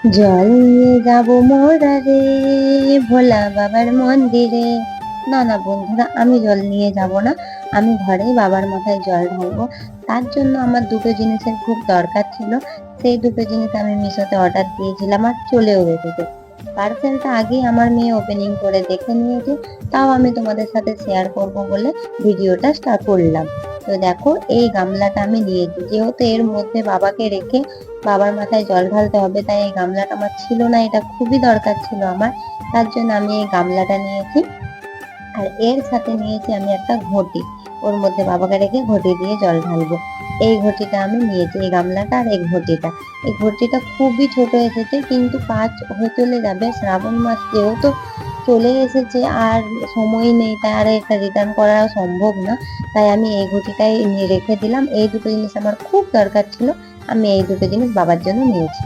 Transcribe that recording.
জল নিয়ে যাব মোরা রে ভোলা বাবার মন্দিরে। না না বন্ধুরা, আমি জল নিয়ে যাব না, আমি ঘরেই বাবার মাথায় জল ঢালবো। তার জন্য আমার দুটো জিনিসের খুব দরকার ছিল। সেই দুটো জিনিস আমি মিশোতে অর্ডার দিয়েছিলাম আর চলেও এসেছে। পার্সেলটা আগেই আমার মেয়ে ওপেনিং করে দেখে নিয়েছে, তাও আমি তোমাদের সাথে শেয়ার করব বলে ভিডিওটা স্টার্ট করলাম। তো দেখো, এই গামলাটা আমি নিয়েছি, যেহেতু এর মধ্যে বাবাকে রেখে বাবার মাথায় জল ঢালতে হবে, তাই এই গামলাটা আমার ছিল না, এটা খুবই দরকার ছিল আমার। তার জন্য আমি এই গামলাটা নিয়েছি। আর এর সাথে নিয়েছি আমি একটা ঘটি, ওর মধ্যে বাবাকে রেখে ঘটি দিয়ে জল ঢালবো। এই ঘটিটা আমি নিয়েছি, এই গামলাটা আর এই ঘটিটা। এই ঘটিটা খুবই ছোট এসেছে, কিন্তু কাজ হয়ে চলে যাবে। শ্রাবণ মাস যেহেতু চলে এসেছে আর সময় নেই, তাই আর এটা রিটার্ন করা সম্ভব না। তাই আমি এই ঘটিটাই রেখে দিলাম। এই দুটো জিনিস আমার খুব দরকার ছিল, আমি এই দুটো জিনিস বাবার জন্য নিয়েছি।